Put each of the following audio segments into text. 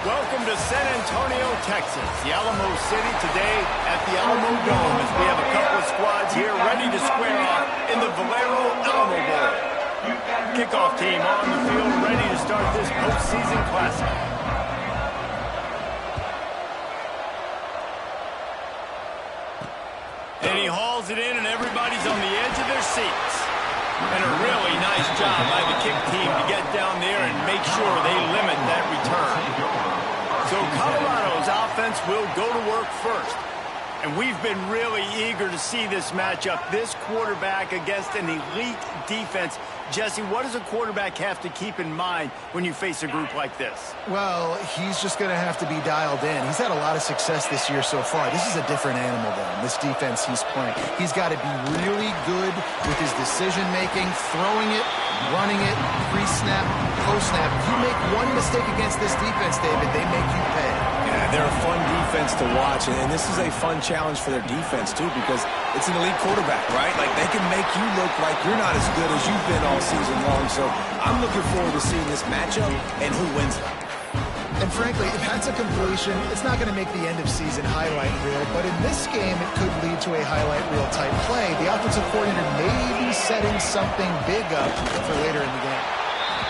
Welcome to San Antonio, Texas, the Alamo City today at the Alamo Dome as we have a couple of squads here ready to square off in the Valero Alamo Bowl. Kickoff team on the field ready to start this postseason classic. And he hauls it in and everybody's on the edge of their seats. And a really nice job by the kick team to get down there and make sure they limit that return. So Colorado's offense will go to work first. And we've been really eager to see this matchup, this quarterback against an elite defense. Jesse, what does a quarterback have to keep in mind when you face a group like this? Well, he's just going to have to be dialed in. He's had a lot of success this year so far. This is a different animal, though, this defense he's playing. He's got to be really good with his decision-making, throwing it, running it, pre-snap, post-snap. If you make one mistake against this defense, David, they make you pay. Yeah, they're a fun defense to watch, and this is a fun challenge for their defense, too, because it's an elite quarterback, right? Like, they can make you look like you're not as good as you've been all season long, so I'm looking forward to seeing this matchup and who wins it. And frankly, if that's a completion, it's not going to make the end-of-season highlight reel, but in this game, it could lead to a highlight reel type play. The offensive coordinator may be setting something big up for later in the game.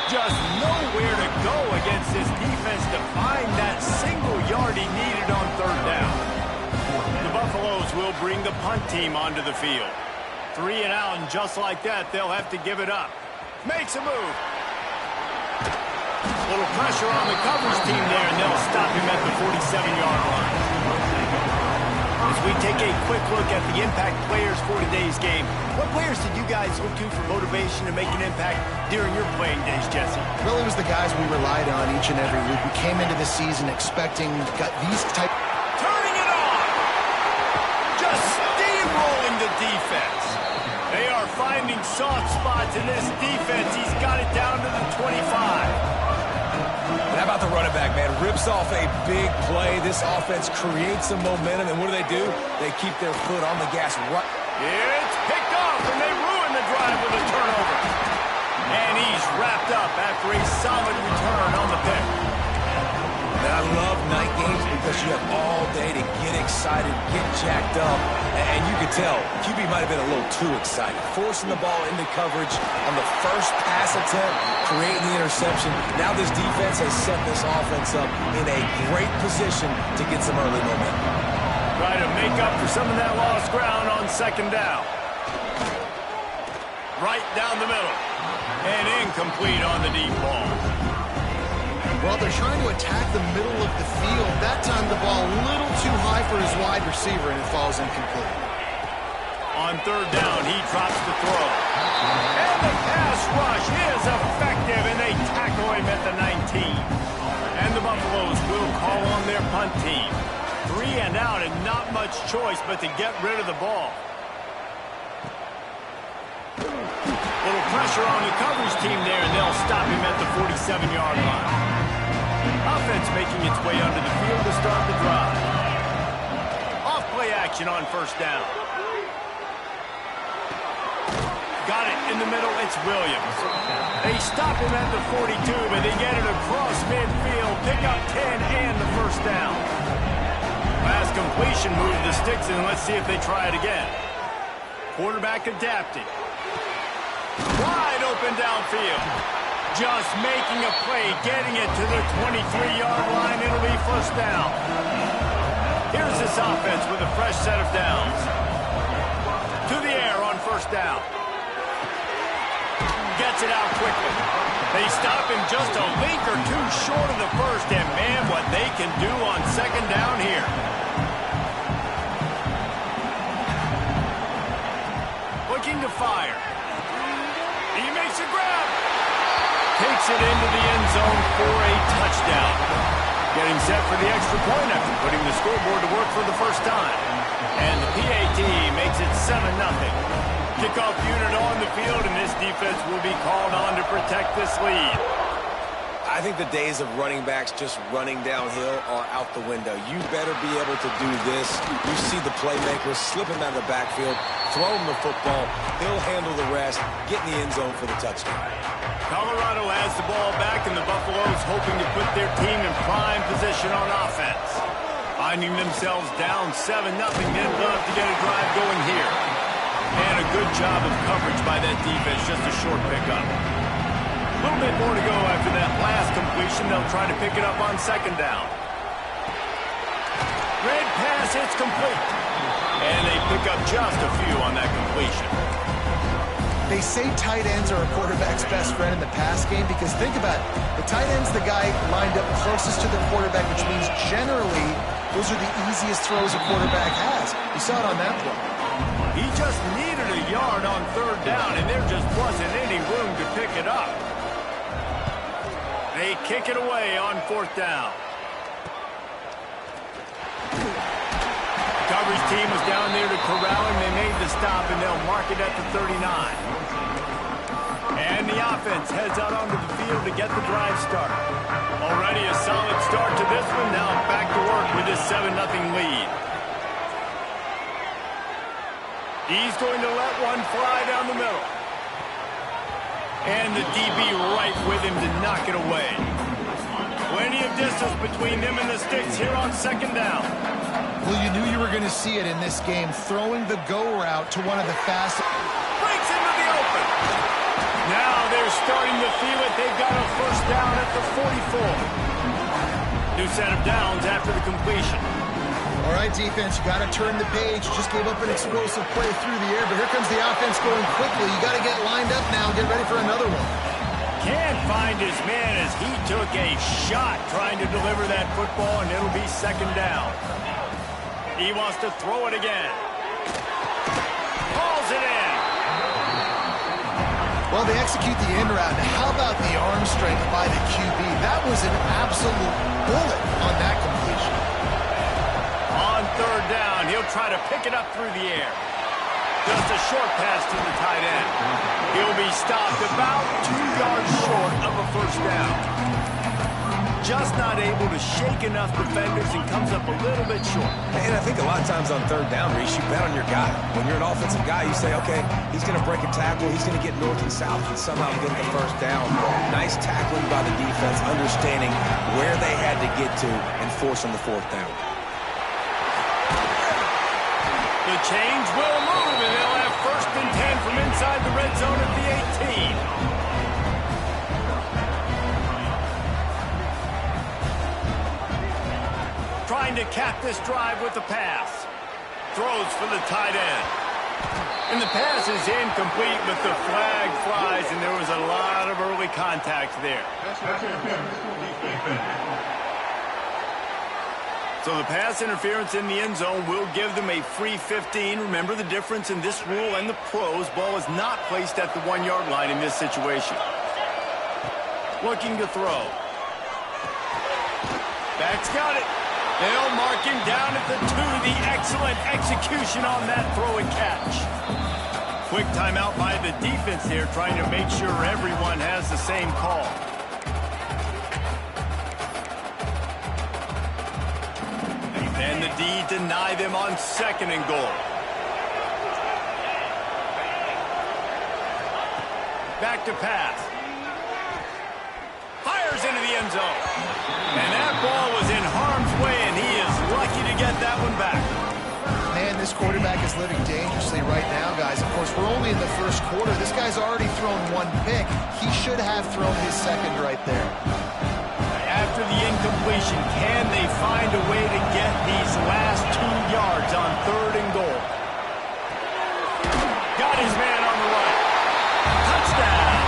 Just nowhere to go against this defense to find that single yard he needed on third down. The Buffaloes will bring the punt team onto the field. 3 and out, and just like that, they'll have to give it up. Makes a move. Little pressure on the coverage team there, and they'll stop him at the 47-yard line. As we take a quick look at the impact players for today's game, what players did you guys look to for motivation to make an impact during your playing days, Jesse? Well, it was the guys we relied on each and every week. We came into the season expecting these type... Turning it on! Just steamrolling the defense. They are finding soft spots in this defense. He's got it down to the 25. How about the running back, man? Rips off a big play. This offense creates some momentum, and what do? They keep their foot on the gas. It's picked off, and they ruin the drive with a turnover. And he's wrapped up after a solid return on the pick. And I love night games because you have all day to get excited, get jacked up, and you can tell QB might have been a little too excited. Forcing the ball into coverage on the first pass attempt, creating the interception. Now this defense has set this offense up in a great position to get some early momentum. Try to make up for some of that lost ground on second down. Right down the middle. And incomplete on the deep ball. Well, they're trying to attack the middle of the field. That time the ball a little too high for his wide receiver, and it falls incomplete. On third down, he drops the throw. And the pass rush is effective, and they tackle him at the 19. And the Buffaloes will call on their punt team. 3 and out, and not much choice but to get rid of the ball. Little pressure on the coverage team there, and they'll stop him at the 47-yard line. Offense making its way under the field to start the drive. Off-play action on first down. Got it in the middle, it's Williams. They stop him at the 42, but they get it across midfield. Pick up 10 and the first down. Last completion moved the sticks, and let's see if they try it again. Quarterback adapting. Wide open downfield. Just making a play, getting it to the 23-yard line. It'll be first down. Here's this offense with a fresh set of downs. To the air on first down. Gets it out quickly. They stop him just a link or two short of the first, and man, what they can do on second down here. Looking to fire. He makes a grab. Takes it into the end zone for a touchdown. Getting set for the extra point after putting the scoreboard to work for the first time. And the PAT makes it 7-0. Kickoff unit on the field, and this defense will be called on to protect this lead. I think the days of running backs just running downhill are out the window. You better be able to do this. You see the playmakers slip him out of the backfield, throw him the football, he'll handle the rest, get in the end zone for the touchdown. Colorado has the ball back, and the Buffaloes hoping to put their team in prime position on offense. Finding themselves down 7-0, they'd love to get a drive going here. And a good job of coverage by that defense, just a short pickup. A little bit more to go after that last completion. They'll try to pick it up on second down. Red pass, it's complete. And they pick up just a few on that completion. They say tight ends are a quarterback's best friend in the pass game because think about it. The tight end's the guy lined up closest to the quarterback, which means generally those are the easiest throws a quarterback has. You saw it on that play. He just needed a yard on third down, and there just wasn't any room to pick it up. They kick it away on fourth down. Coverage team was down there to corral him. They made the stop, and they'll mark it at the 39. And the offense heads out onto the field to get the drive started. Already a solid start to this one. Now back to work with this 7-0 lead. He's going to let one fly down the middle. And the DB right with him to knock it away. Plenty of distance between them and the sticks here on second down. Well, you knew you were going to see it in this game, throwing the go route to one of the fastest. Breaks into the open. Now they're starting to feel it. They've got a first down at the 44. New set of downs after the completion. All right, defense, you got to turn the page. Just gave up an explosive play through the air, but here comes the offense going quickly. You got to get lined up now and get ready for another one. Can't find his man as he took a shot trying to deliver that football, and it'll be second down. He wants to throw it again. Calls it in. Well, they execute the in route. Now, how about the arm strength by the QB? That was an absolute bullet on that completion. On third down, he'll try to pick it up through the air. Just a short pass to the tight end. He'll be stopped about 2 yards short of a first down. Just not able to shake enough defenders and comes up a little bit short. And I think a lot of times on third down, Reese, you bet on your guy. When you're an offensive guy, you say, okay, he's going to break a tackle, he's going to get north and south and somehow get the first down. Nice tackling by the defense, understanding where they had to get to and forcing the fourth down. The change will move, and they'll have first and 10 from inside the red zone at the 18. Trying to cap this drive with the pass. Throws for the tight end. And the pass is incomplete, but the flag flies, and there was a lot of early contact there. So the pass interference in the end zone will give them a free 15. Remember the difference in this rule and the pros. Ball is not placed at the 1-yard line in this situation. Looking to throw. Back's got it. They'll mark him down at the 2. The excellent execution on that throw and catch. Quick timeout by the defense there, trying to make sure everyone has the same call. And the D deny them on second and goal. Back to pass. Fires into the end zone. And that ball was in harm's way, and he is lucky to get that one back. Man, this quarterback is living dangerously right now, guys. Of course, we're only in the first quarter. This guy's already thrown 1 pick. He should have thrown his second right there. After the incompletion, can they find a way to get these last 2 yards on third and goal? Got his man on the right. Touchdown!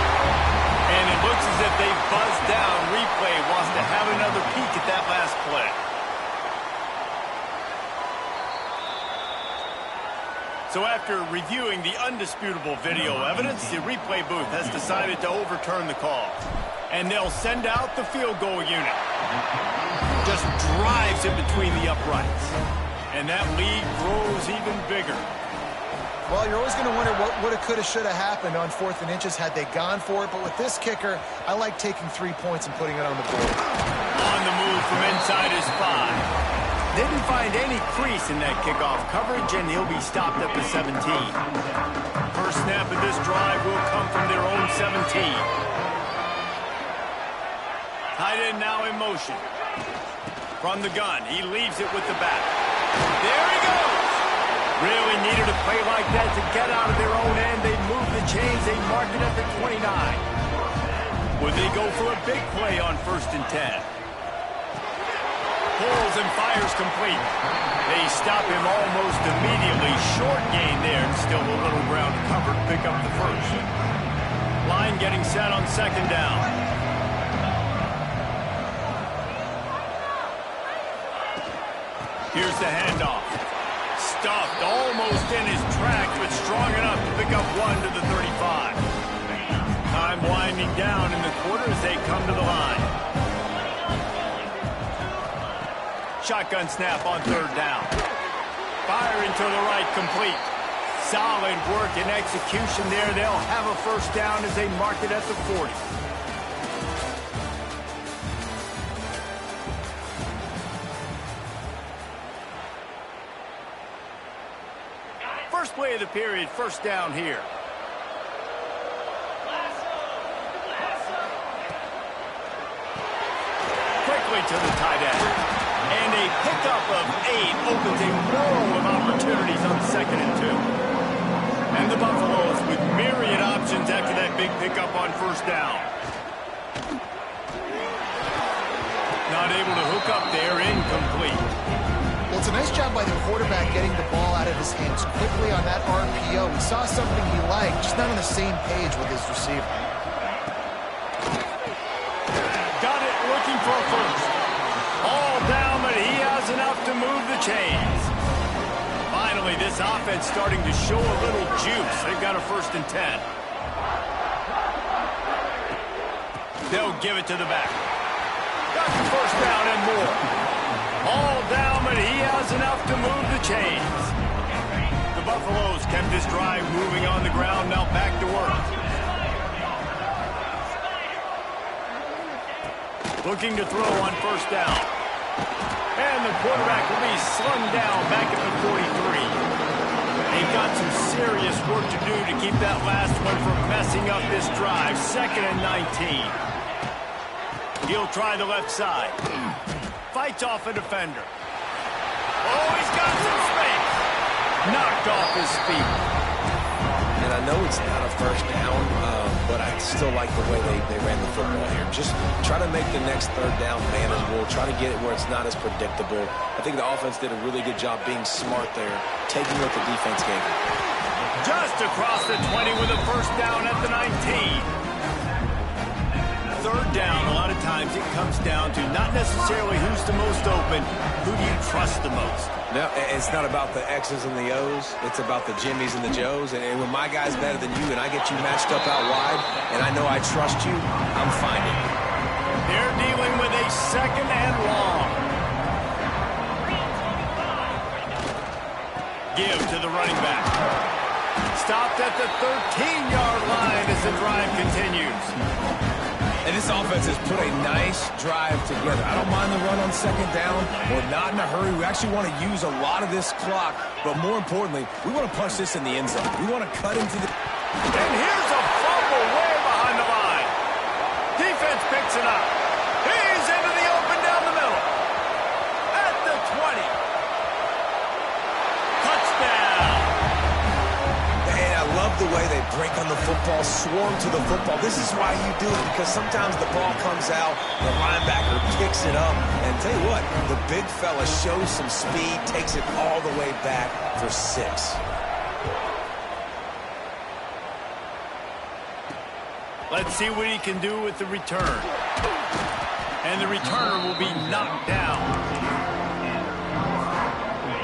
And it looks as if they buzzed down. Replay wants to have another peek at that last play. So after reviewing the undisputable video evidence, the replay booth has decided to overturn the call. And they'll send out the field goal unit. Just drives it between the uprights. And that lead grows even bigger. Well, you're always going to wonder what woulda, coulda, shoulda happened on 4th and inches had they gone for it. But with this kicker, I like taking 3 points and putting it on the board. On the move from inside his 5. Didn't find any crease in that kickoff coverage, and he'll be stopped at the 17. First snap of this drive will come from their own 17. Tight end now in motion. From the gun, he leaves it with the back. There he goes! Really needed a play like that to get out of their own end. They move the chains. They mark it at the 29. Would they go for a big play on 1st and 10? Pulls and fires complete. They stop him almost immediately. Short gain there, and still a little ground to cover to pick up the first. Line getting set on 2nd down. Here's the handoff. Stuffed almost in his tracks, but strong enough to pick up 1 to the 35. Time winding down in the quarter as they come to the line. Shotgun snap on 3rd down. Firing to the right, complete. Solid work and execution there. They'll have a 1st down as they mark it at the 40. First play of the period, 1st down here. Quickly to the tight end. And a pickup of 8 opens a world of opportunities on 2nd and 2. And the Buffaloes with myriad options after that big pickup on 1st down. Not able to hook up there, incomplete. Well, it's a nice job by the quarterback getting the ball out of his hands quickly on that RPO. He saw something he liked, just not on the same page with his receiver. Got it, looking for a first. All down, but he has enough to move the chains. Finally, this offense starting to show a little juice. They've got a 1st and 10. They'll give it to the back. Got the 1st down and more. All down, but he has enough to move the chains. The Buffaloes kept this drive moving on the ground, now back to work. Looking to throw on 1st down. And the quarterback will be slung down back at the 43. They've got some serious work to do to keep that last one from messing up this drive. 2nd and 19. He'll try the left side. Fights off a defender. Oh, he's got some space. Knocked off his feet. And I know it's not a 1st down, but I still like the way they ran the football here. Just try to make the next 3rd down manageable. Try to get it where it's not as predictable. I think the offense did a really good job being smart there, taking what the defense gave them. Just across the 20 with a 1st down at the 19. 3rd down, a lot of times it comes down to not necessarily who's the most open, who do you trust the most? No, it's not about the X's and the O's. It's about the Jimmys and the Joes. And when my guy's better than you and I get you matched up out wide and I know I trust you, I'm finding it. They're dealing with a 2nd and long. Give to the running back. Stopped at the 13-yard line as the drive continues. And this offense has put a nice drive together. I don't mind the run on 2nd down. We're not in a hurry. We actually want to use a lot of this clock. But more importantly, we want to punch this in the end zone. We want to cut into the... And here's a fumble way behind the line. Defense picks it up. He's into the open down the middle. At the 20. Touchdown. And I love the way they break on the football, swarm to the football. This is why you do it, because sometimes the ball comes out, the linebacker picks it up, and tell you what, the big fella shows some speed, takes it all the way back for 6. Let's see what he can do with the return. And the returner will be knocked down.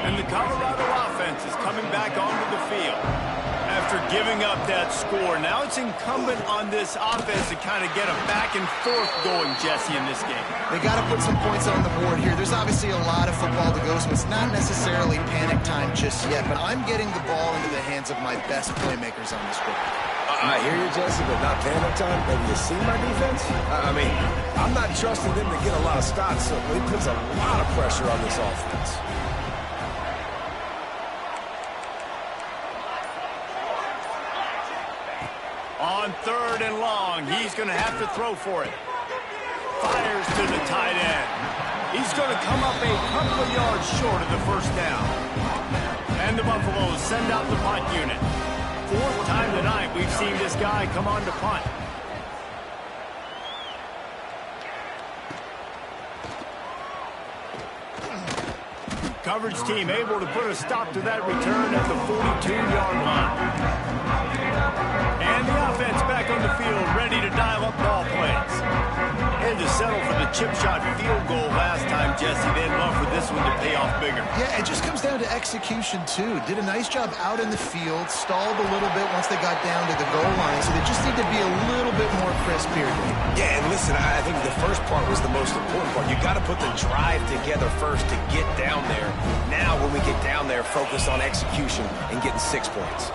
And the Colorado offense is coming back onto the field. After giving up that score, now it's incumbent on this offense to kind of get a back and forth going, Jesse, in this game. They got to put some points on the board here. There's obviously a lot of football to go, so it's not necessarily panic time just yet, but I'm getting the ball into the hands of my best playmakers on this football. I hear you, Jesse, but not panic time. Have you seen my defense? I mean, I'm not trusting them to get a lot of stops, so it puts a lot of pressure on this offense. On 3rd and long, he's going to have to throw for it. fires to the tight end. He's going to come up a couple of yards short of the first down. And the Buffaloes send out the punt unit. Fourth time tonight we've seen this guy come on to punt. Coverage team able to put a stop to that return at the 42-yard line. And the offense back on the field, ready to dial up ball plays. And to settle for the chip shot field goal last time, Jesse. They'd love for this one to pay off bigger. Yeah, it just comes down to execution, too. Did a nice job out in the field, stalled a little bit once they got down to the goal line, so they just need to be a little bit more crisp here. Yeah, and listen, I think the first part was the most important part. You got to put the drive together first to get down there. Now, when we get down there, focus on execution and getting 6 points.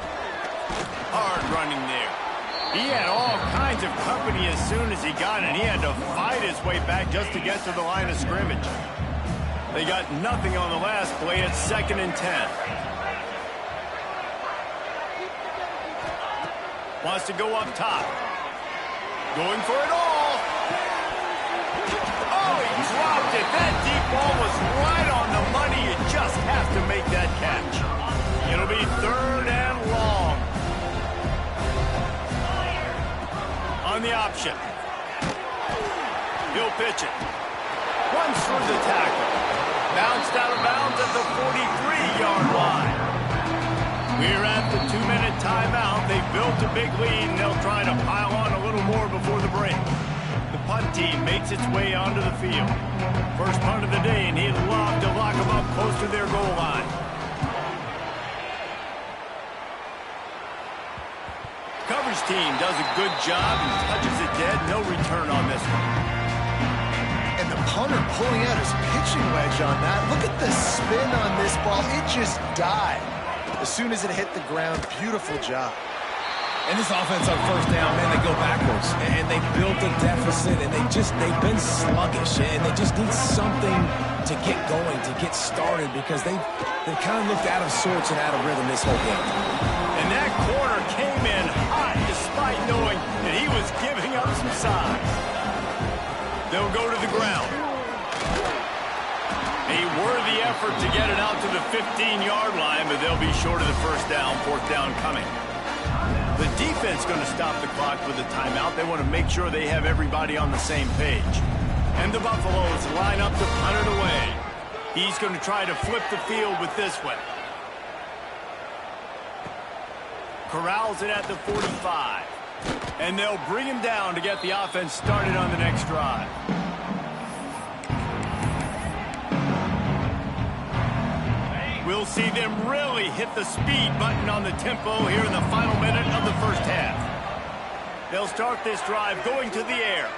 Hard running there. He had all kinds of company as soon as he got it. He had to fight his way back just to get to the line of scrimmage. They got nothing on the last play. It's 2nd and 10. Wants to go up top. Going for it all. Oh, he dropped it. That deep ball was right on the money. You just have to make that catch. It'll be 3rd and long. On the option. He'll pitch it. Runs through the tackle. Bounced out of bounds at the 43-yard line. We're at the 2-minute timeout. They built a big lead, and they'll try to pile on a little more before the break. The punt team makes its way onto the field. First punt of the day, and he'd love to lock them up close to their goal line. Coverage team does a good job and touches it dead. No return on this one. And the punter pulling out his pitching wedge on that. Look at the spin on this ball. It just died as soon as it hit the ground. Beautiful job. And this offense on first down, man, they go backwards. And they built a deficit, and they've been sluggish. And they just need something to get going, to get started, because they've kind of looked out of sorts and out of rhythm this whole game. And that corner came in hot despite knowing that he was giving up some size. They'll go to the ground. A worthy effort to get it out to the 15-yard line, but they'll be short of the first down. 4th down coming. The defense going to stop the clock with a timeout. They want to make sure they have everybody on the same page. And the Buffaloes line up to punt it away. He's going to try to flip the field with this one. Corrals it at the 45. And they'll bring him down to get the offense started on the next drive. We'll see them really hit the speed button on the tempo here in the final minute of the first half. They'll start this drive going to the air.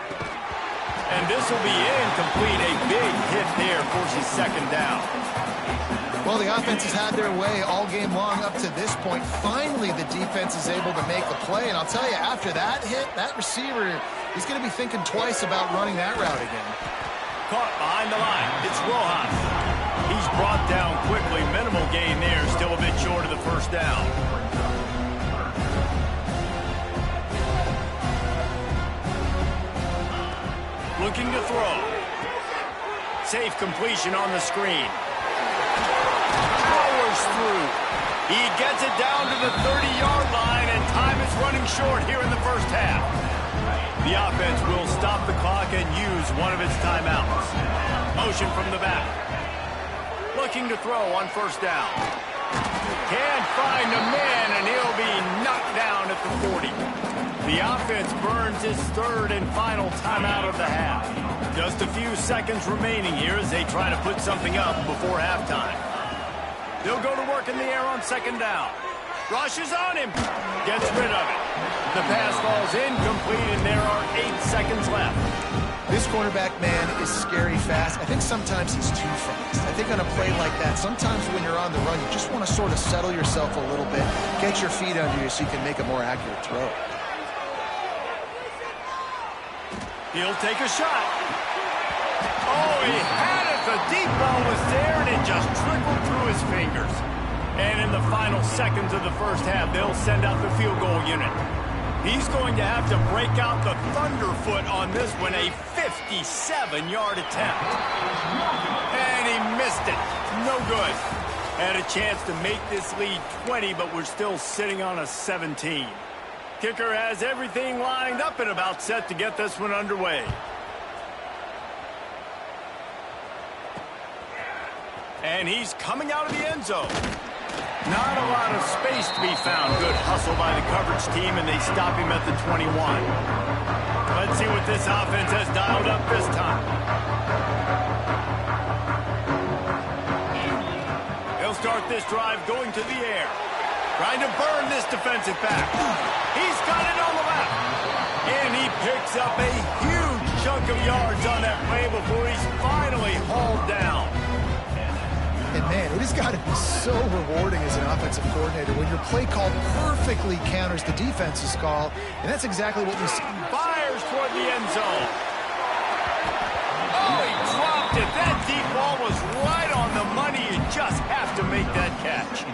And this will be incomplete. A big hit there forces 2nd down. Well, the offense has had their way all game long up to this point. Finally, the defense is able to make a play. And I'll tell you, after that hit, that receiver, he's going to be thinking twice about running that route again. Caught behind the line. It's Rojas. He's brought down quickly. Minimal gain there. Still a bit short of the first down. Looking to throw. Safe completion on the screen. Powers through. He gets it down to the 30-yard line, and time is running short here in the first half. The offense will stop the clock and use one of its timeouts. Motion from the back. Looking to throw on first down. Can't find a man, and he'll be knocked down at the 40. The offense burns its 3rd and final timeout of the half. Just a few seconds remaining here as they try to put something up before halftime. They'll go to work in the air on 2nd down. Rushes on him. Gets rid of it. The pass falls incomplete, and there are 8 seconds left. This cornerback, man, is scary fast. I think sometimes he's too fast. I think on a play like that, sometimes when you're on the run, you just want to sort of settle yourself a little bit, get your feet under you so you can make a more accurate throw. He'll take a shot. Oh, he had it. The deep ball was there, and it just trickled through his fingers. And in the final seconds of the first half, they'll send out the field goal unit. He's going to have to break out the thunderfoot on this one, a 57-yard attempt. And he missed it. No good. Had a chance to make this lead 20, but we're still sitting on a 17. Kicker has everything lined up and about set to get this one underway. And he's coming out of the end zone. Not a lot of space to be found. Good hustle by the coverage team, and they stop him at the 21. Let's see what this offense has dialed up this time. He'll start this drive going to the air. Trying to burn this defensive back. He's got it on the left. And he picks up a huge chunk of yards on that play before he's finally hauled down. And man, it has got to be so rewarding as an offensive coordinator when your play call perfectly counters the defense's call, and that's exactly what we see. Fires toward the end zone. Oh, he dropped it. That deep ball was right on the money. You just have to make that catch.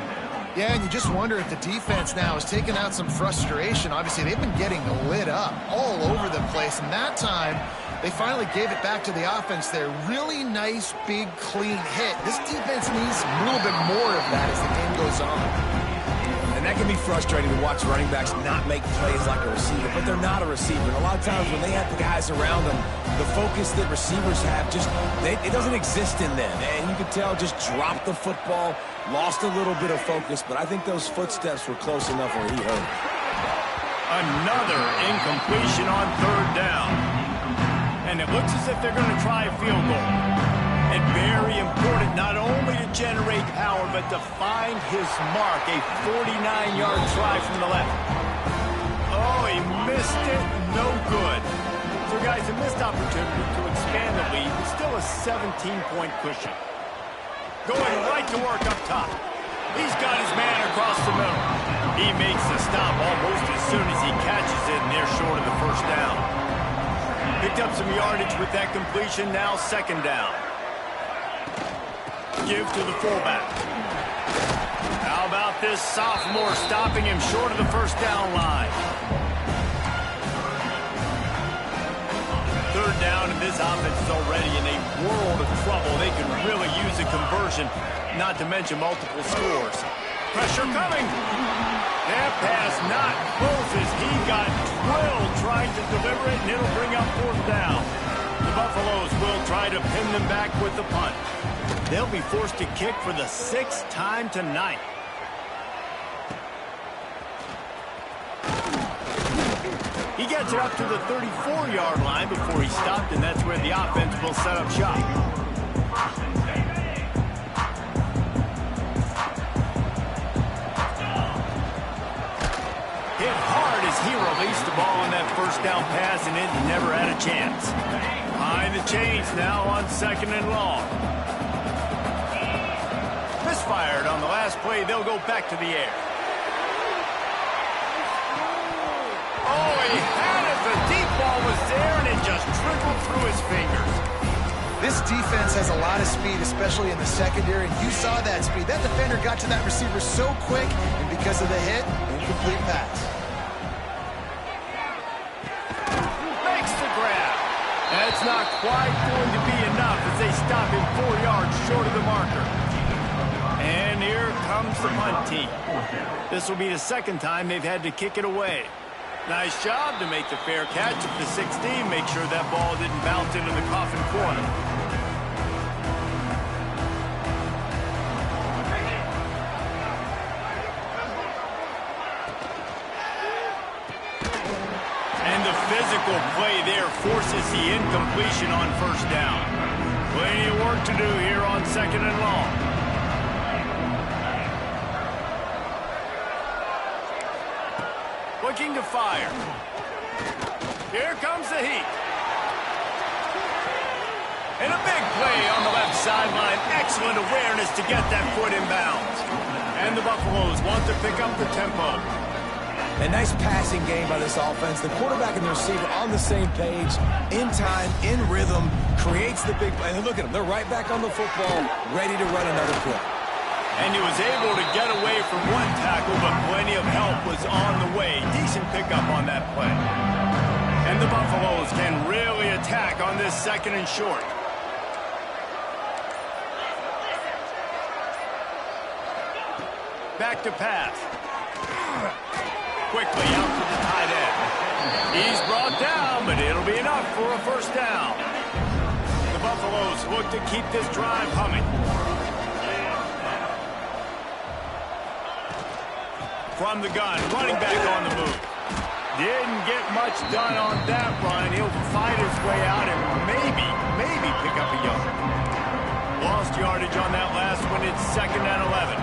Yeah, and you just wonder if the defense now is taking out some frustration. Obviously, they've been getting lit up all over the place, and that time they finally gave it back to the offense there. Really nice, big, clean hit. This defense needs a little bit more of that as the game goes on. And that can be frustrating to watch running backs not make plays like a receiver, but they're not a receiver. And a lot of times when they have the guys around them, the focus that receivers have it doesn't exist in them. And you can tell just dropped the football, lost a little bit of focus, but I think those footsteps were close enough where he hurt. Another incompletion on third down. And it looks as if they're going to try a field goal. And very important not only to generate power, but to find his mark. A 49-yard try from the left. Oh, he missed it. No good. So, guys, a missed opportunity to expand the lead. It's still a 17-point cushion. Going right to work up top. He's got his man across the middle. He makes the stop almost as soon as he catches it, and they're short of the first down. Picked up some yardage with that completion. Now second down. Give to the fullback. How about this sophomore stopping him short of the first down line? Third down, and this offense is already in a world of trouble. They can really use a conversion, not to mention multiple scores. Pressure coming. That pass not close as he got drilled trying to deliver it, and it'll bring up fourth down. The Buffaloes will try to pin them back with the punt. They'll be forced to kick for the 6th time tonight. He gets it up to the 34-yard line before he stopped, and that's where the offense will set up shop. Hit hard as he released the ball on that first down pass, and it never had a chance. Behind the chains now on second and long. Misfired on the last play. They'll go back to the air. Oh, he had it. The deep ball was there, and it just trickled through his fingers. This defense has a lot of speed, especially in the secondary, and you saw that speed. That defender got to that receiver so quick, and because of the hit, incomplete pass. Makes the grab. That's not quite going to be enough as they stop him 4 yards short of the marker. And here comes the punt team. This will be the second time they've had to kick it away. Nice job to make the fair catch at the 16. Make sure that ball didn't bounce into the coffin corner. And the physical play there forces the incompletion on first down. Plenty of work to do here on second and long. Looking to fire. Here comes the heat. And a big play on the left sideline. Excellent awareness to get that foot in bounds. And the Buffaloes want to pick up the tempo. A nice passing game by this offense. The quarterback and the receiver on the same page, in time, in rhythm, creates the big play. And look at them. They're right back on the football, ready to run another play. And he was able to get away from one tackle, but plenty of help was on the way. Decent pick pickup on that play. And the Buffaloes can really attack on this 2nd and short. Back to pass. Quickly out to the tight end. He's brought down, but it'll be enough for a 1st down. The Buffaloes look to keep this drive humming. From the gun, running back on the move. Didn't get much done on that run. He'll fight his way out and maybe pick up a yard. Lost yardage on that last one. It's 2nd and 11.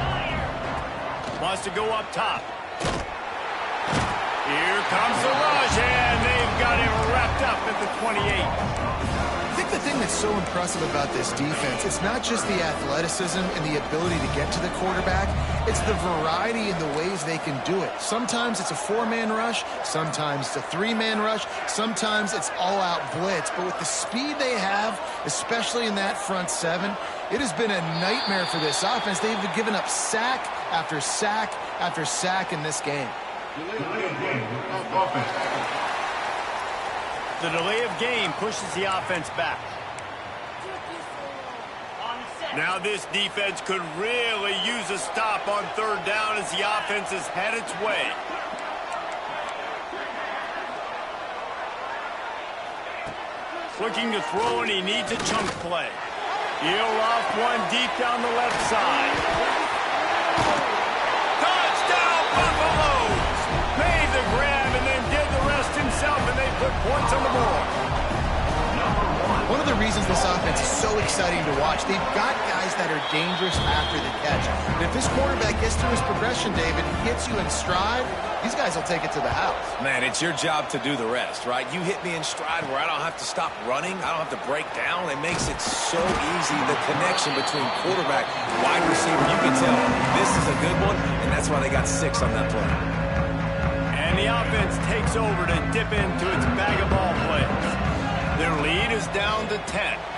Wants to go up top. Here comes the rush, and they've got him wrapped up at the 28. I think the thing that's so impressive about this defense, it's not just the athleticism and the ability to get to the quarterback, it's the variety in the ways they can do it. Sometimes it's a 4-man rush, sometimes it's a 3-man rush, sometimes it's all-out blitz. But with the speed they have, especially in that front 7, it has been a nightmare for this offense. They've given up sack after sack after sack in this game. The delay of game pushes the offense back. Now this defense could really use a stop on 3rd down as the offense has had its way. Looking to throw, and he needs a chunk play. He'll off one deep down the left side. Touchdown, Buffaloes! Made the grab and then did the rest himself, and they put points on the board. One of the reasons this offense is so exciting to watch, they've got guys that are dangerous after the catch. And if this quarterback gets through his progression, David, hits you in stride, these guys will take it to the house. Man, it's your job to do the rest, right? You hit me in stride where I don't have to stop running. I don't have to break down. It makes it so easy, the connection between quarterback, wide receiver. You can tell this is a good one, and that's why they got 6 on that play. And the offense takes over to dip into its bag of ball plays. Their lead is down to 10.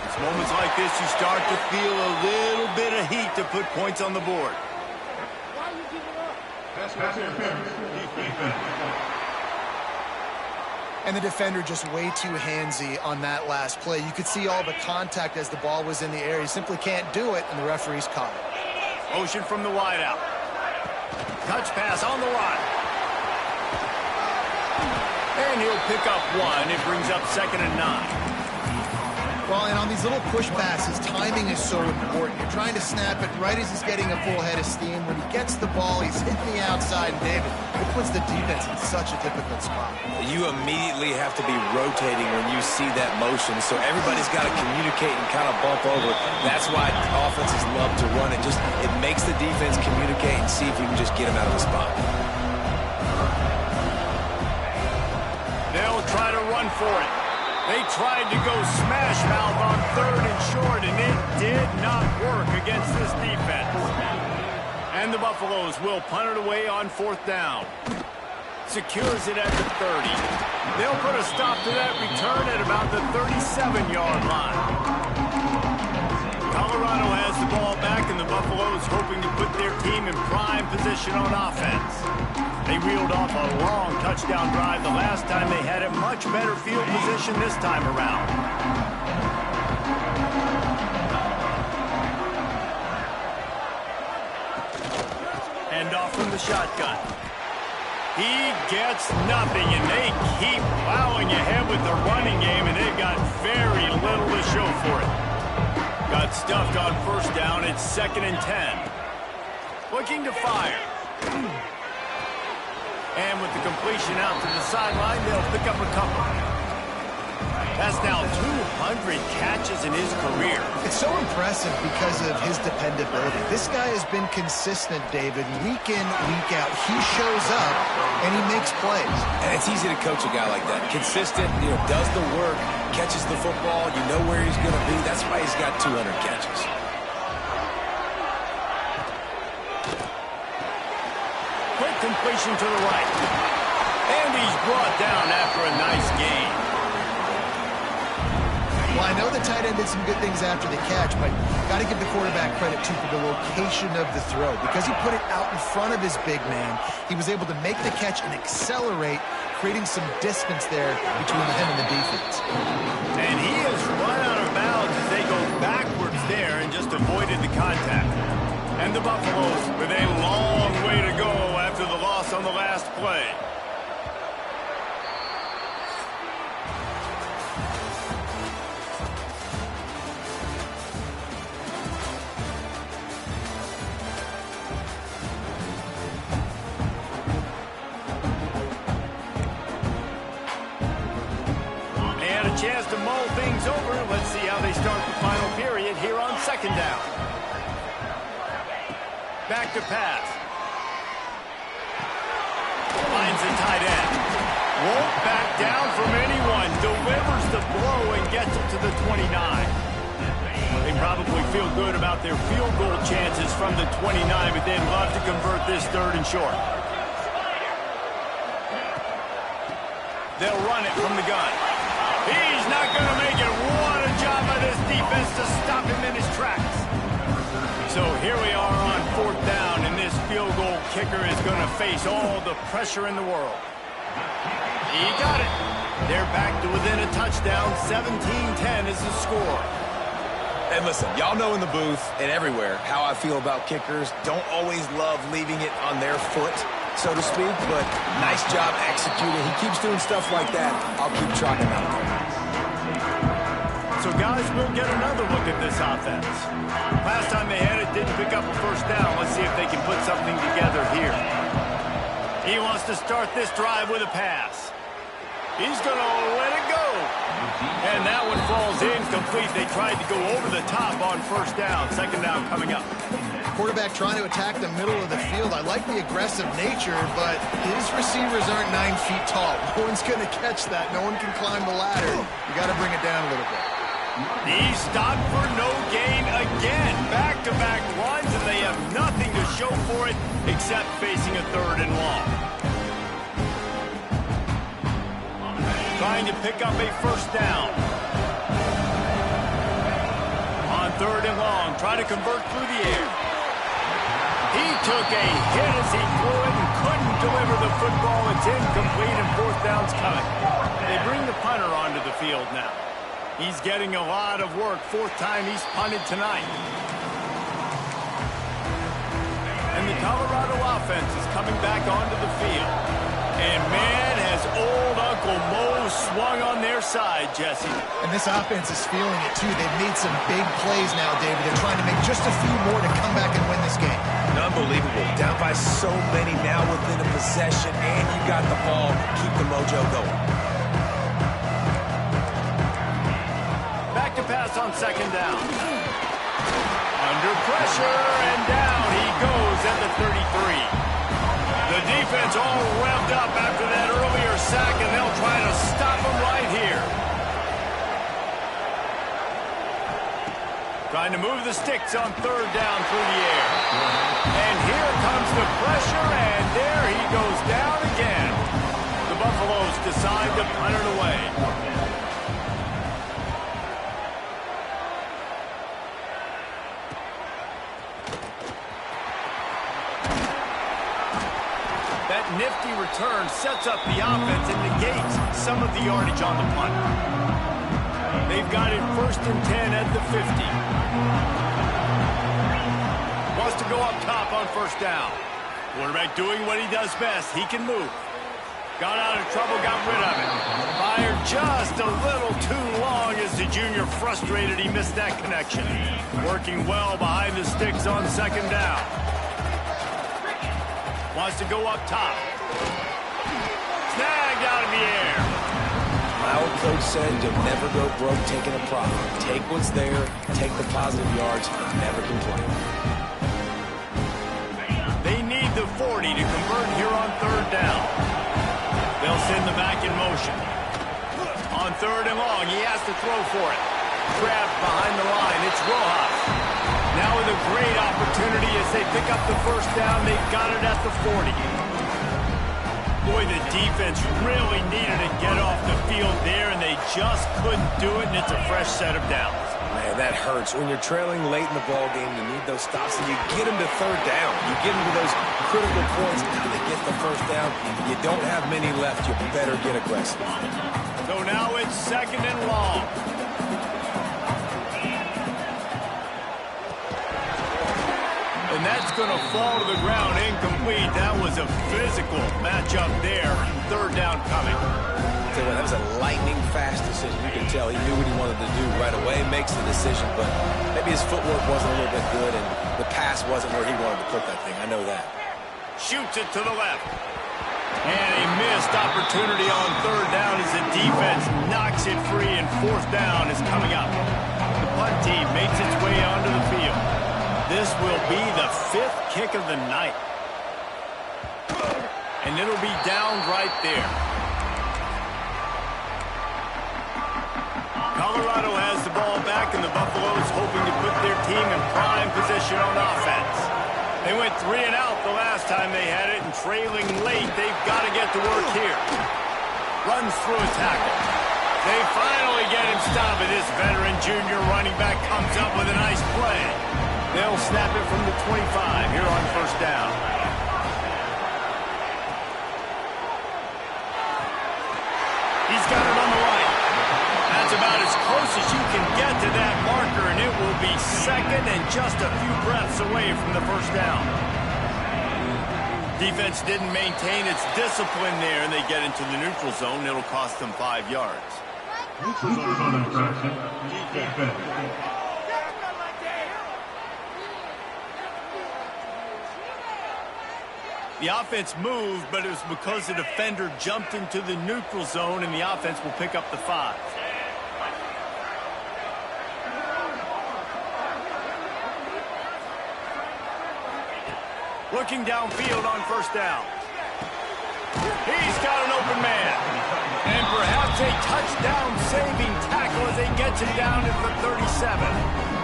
It's moments like this you start to feel a little bit of heat to put points on the board. And the defender just way too handsy on that last play. You could see all the contact as the ball was in the air. He simply can't do it, and the referee's caught it. Motion from the wideout. Touch pass on the line. And he'll pick up 1. It brings up 2nd and 9. Well, and on these little push passes, timing is so important. You're trying to snap it right as he's getting a full head of steam. When he gets the ball, he's hitting the outside. And, David, it puts the defense in such a difficult spot. You immediately have to be rotating when you see that motion, so everybody's got to communicate and kind of bump over. That's why offenses love to run it. It makes the defense communicate and see if we can just get him out of the spot. They'll try to run for it. They tried to go smash mouth on 3rd and short, and it did not work against this defense. And the Buffaloes will punt it away on 4th down. Secures it at the 30. They'll put a stop to that return at about the 37-yard line. Colorado has the ball back, and the Buffaloes hoping to put their team in prime position on offense. They reeled off a long touchdown drive the last time. They had a much better field position this time around. And off from the shotgun. He gets nothing, and they keep plowing ahead with the running game, and they've got very little to show for it. Got stuffed on 1st down. It's 2nd and 10. Looking to fire. And with the completion out to the sideline, they'll pick up a couple. That's now 200 catches in his career. It's so impressive because of his dependability. This guy has been consistent, David, week in, week out. He shows up, and he makes plays. And it's easy to coach a guy like that. Consistent, does the work, catches the football, you know where he's going to be. That's why he's got 200 catches. Quick completion to the right. And he's brought down after a nice gain. Well, I know the tight end did some good things after the catch, but got to give the quarterback credit, too, for the location of the throw. Because he put it out in front of his big man, he was able to make the catch and accelerate creating some distance there between him and the defense. And he has run out of bounds as they go backwards there and just avoided the contact. And the Buffaloes with a long way to go after the loss on the last play. Chance to mull things over. Let's see how they start the final period here on second down. Back to pass. Finds the tight end. Won't back down from anyone. Delivers the blow and gets it to the 29. They probably feel good about their field goal chances from the 29, but they'd love to convert this third and short. They'll run it from the gun. He's not going to make it. What a job by this defense to stop him in his tracks. So here we are on fourth down, and this field goal kicker is going to face all the pressure in the world. He got it. They're back to within a touchdown. 17-10 is the score. And listen, y'all know in the booth and everywhere how I feel about kickers. Don't always love leaving it on their foot, so to speak, but nice job executing. He keeps doing stuff like that. I'll keep trotting him out there. So, guys, we'll get another look at this offense. Last time they had it, didn't pick up a first down. Let's see if they can put something together here. He wants to start this drive with a pass. He's going to let it go. And that one falls incomplete. They tried to go over the top on first down. Second down coming up. Quarterback trying to attack the middle of the field. I like the aggressive nature, but his receivers aren't 9 feet tall. No one's going to catch that. No one can climb the ladder. You got to bring it down a little bit. He stopped for no gain again. Back-to-back runs, and they have nothing to show for it except facing a third and long. Trying to pick up a first down. On third and long, trying to convert through the air. He took a hit as he threw it and couldn't deliver the football. It's incomplete, and fourth down's coming. They bring the punter onto the field now. He's getting a lot of work. Fourth time he's punted tonight. And the Colorado offense is coming back onto the field. And, man, has old Uncle Mo swung on their side, Jesse. And this offense is feeling it, too. They've made some big plays now, David. They're trying to make just a few more to come back and win this game. Unbelievable. Down by so many now within a possession, and you got the ball. Keep the mojo going. Back to pass on second down. Under pressure, and down he goes at the 33. The defense all revved up after that earlier sack, and they'll try to stop him right here. Trying to move the sticks on third down through the air. And here comes the pressure, and there he goes down again. The Buffaloes decide to punt it away. That nifty return sets up the offense and negates some of the yardage on the punt. They've got it 1st and 10 at the 50. Wants to go up top on first down. Quarterback doing what he does best. He can move. Got out of trouble, got rid of it. Fired just a little too long as the junior frustrated. He missed that connection. Working well behind the sticks on second down. Wants to go up top. Snagged out of the air. My old coach said you'll never go broke taking a profit. Take what's there, take the positive yards, and never complain. They need the 40 to convert here on third down. They'll send the back in motion. On third and long, he has to throw for it. Trapped behind the line, it's Rojas. Now with a great opportunity as they pick up the first down, they've got it at the 40. Boy, the defense really needed to get off the field there, and they just couldn't do it, and it's a fresh set of downs. Man, that hurts. When you're trailing late in the ball game, you need those stops, and you get them to third down. You get them to those critical points, and they get the first down. You don't have many left. You better get aggressive. So now it's 2nd and long. And that's going to fall to the ground incomplete. That was a physical matchup there. 3rd down coming. That was a lightning-fast decision. You can tell he knew what he wanted to do right away, makes the decision, but maybe his footwork wasn't a little bit good, and the pass wasn't where he wanted to put that thing. I know that. Shoots it to the left. And a missed opportunity on 3rd down as the defense knocks it free, and 4th down is coming up. The punt team makes its way onto the field. This will be the 5th kick of the night. And it'll be down right there. Colorado has the ball back, and the Buffaloes hoping to put their team in prime position on offense. They went 3 and out the last time they had it, and trailing late, they've got to get to work here. Runs through a tackle. They finally get him stopped, and this veteran junior running back comes up with a nice play. They'll snap it from the 25 here on 1st down. He's got it on the right. That's about as close as you can get to that marker, and it will be 2nd and just a few breaths away from the 1st down. Defense didn't maintain its discipline there, and they get into the neutral zone. It'll cost them 5 yards. Neutral zone infraction. Defense. The offense moved, but it was because the defender jumped into the neutral zone, and the offense will pick up the 5. Looking downfield on 1st down. He's got an open man. And perhaps a touchdown-saving tackle as they get him down at the 37.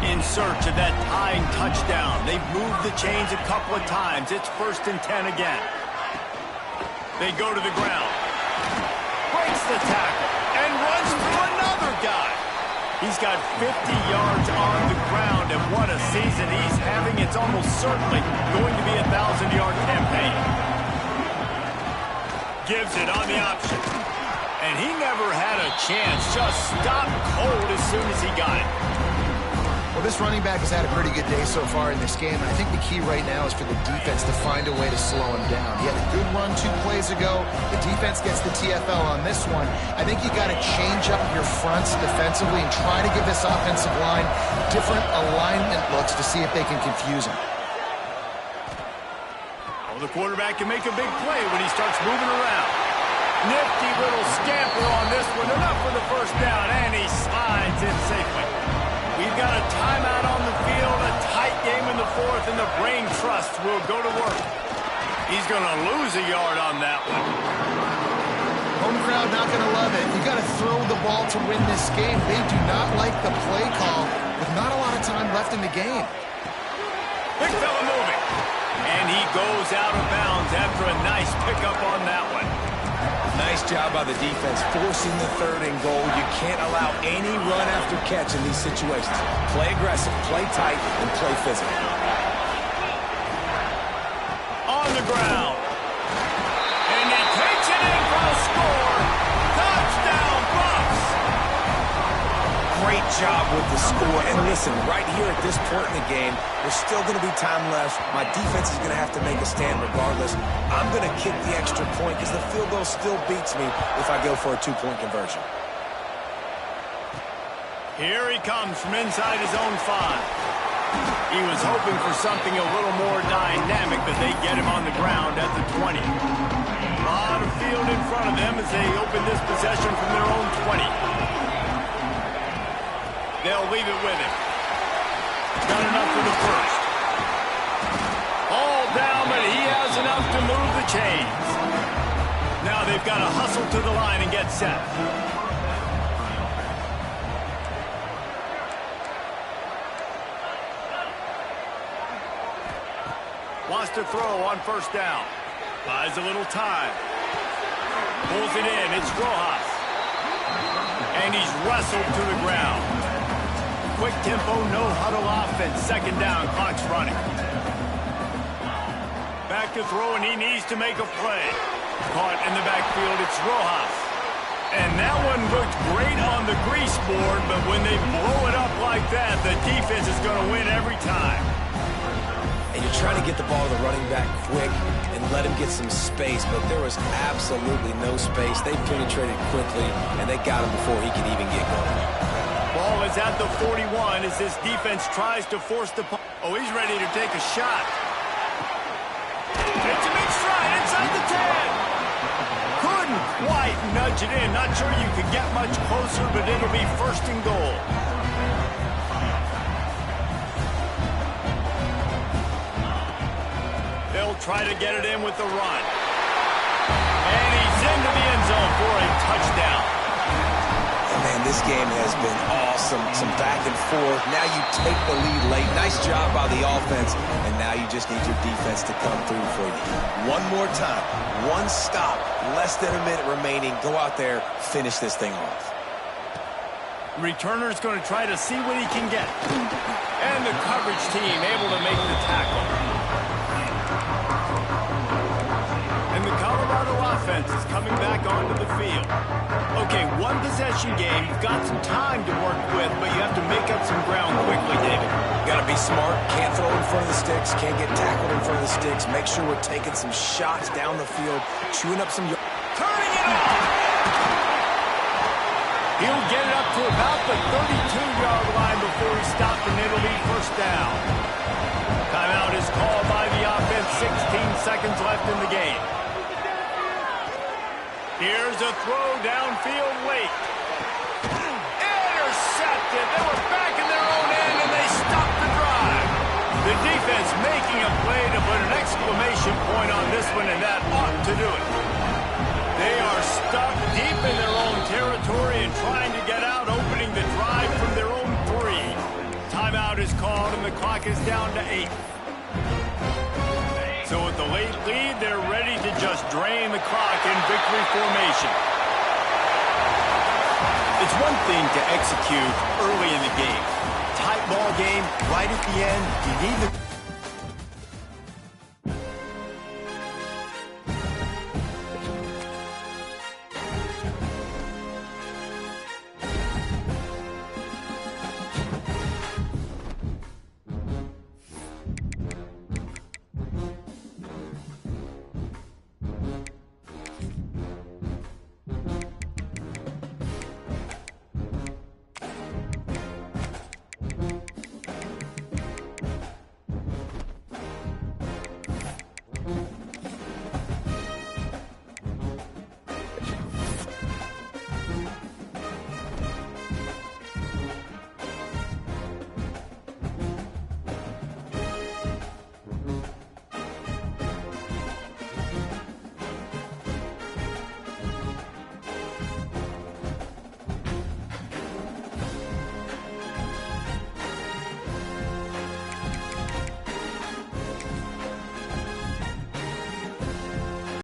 In search of that tying touchdown. They've moved the chains a couple of times. It's 1st and 10 again. They go to the ground. Breaks the tackle and runs through another guy. He's got 50 yards on the ground, and what a season he's having. It's almost certainly going to be a 1,000-yard campaign. Gives it on the option. And he never had a chance. Just stopped cold as soon as he got it. Well, this running back has had a pretty good day so far in this game, and I think the key right now is for the defense to find a way to slow him down. He had a good run 2 plays ago. The defense gets the TFL on this one. I think you got to change up your fronts defensively and try to give this offensive line different alignment looks to see if they can confuse him. Well, the quarterback can make a big play when he starts moving around. Nifty little scamper on this one. Enough for the 1st down, and he slides in safely. We've got a timeout on the field, a tight game in the 4th, and the Brain Trust will go to work. He's going to lose a yard on that one. Home crowd not going to love it. You got to throw the ball to win this game. They do not like the play call with not a lot of time left in the game. Big fella moving. And he goes out of bounds after a nice pickup on that one. Nice job by the defense, forcing the 3rd and goal. You can't allow any run after catch in these situations. Play aggressive, play tight, and play physical. On the ground. And he takes it in for a score. Touchdown, Buffs! Great job with the score. And listen, right here at this point in the game, there's still going to be time left. My defense is going to have to make a stand regardless. I'm going to kick the extra point because the field goal still beats me if I go for a 2-point conversion. Here he comes from inside his own 5. He was hoping for something a little more dynamic, but they get him on the ground at the 20. A lot of field in front of them as they open this possession from their own 20. They'll leave it with him. Got enough for the 1st. All down, but he has enough to move the chains. Now they've got to hustle to the line and get set. Wants to throw on 1st down. Buys a little time. Pulls it in. It's Rojas. And he's wrestled to the ground. quick tempo, no huddle offense. Second down, clock's running. Back to throw, and he needs to make a play. Caught in the backfield, it's Rojas. And that one looked great on the grease board, but when they blow it up like that, the defense is going to win every time. And you're trying to get the ball to the running back quick and let him get some space, but there was absolutely no space. They penetrated quickly, and they got him before he could even get going. Ball is at the 41 as this defense tries to force the... Oh, he's ready to take a shot. Takes a big stride inside the 10. Couldn't quite nudge it in. Not sure you could get much closer, but it'll be first and goal. They'll try to get it in with the run. And he's into the end zone for a touchdown. Man, this game has been awesome. Some back and forth. Now you take the lead late. Nice job by the offense. And now you just need your defense to come through for you. One more time. One stop. Less than a minute remaining. Go out there. Finish this thing off. Returner's going to try to see what he can get. And the coverage team able to make the tackle. And the Colorado offense is coming back onto the field. Okay, one possession game. You've got some time to work with, but you have to make up some ground quickly, David. Got to be smart. Can't throw in front of the sticks. Can't get tackled in front of the sticks. Make sure we're taking some shots down the field, chewing up some... Turning it off! He'll get it up to about the 32-yard line before he's stopped, and it'll be first down. Timeout is called by the offense. 16 seconds left in the game. Here's a throw downfield late. Intercepted. They were back in their own end, and they stopped the drive. The defense making a play to put an exclamation point on this one, and that ought to do it. They are stuck deep in their own territory and trying to get out, opening the drive from their own 3. Timeout is called, and the clock is down to 8. So with the late lead, they're ready to just drain the clock in victory formation. It's one thing to execute early in the game. Tight ball game, right at the end, you need the...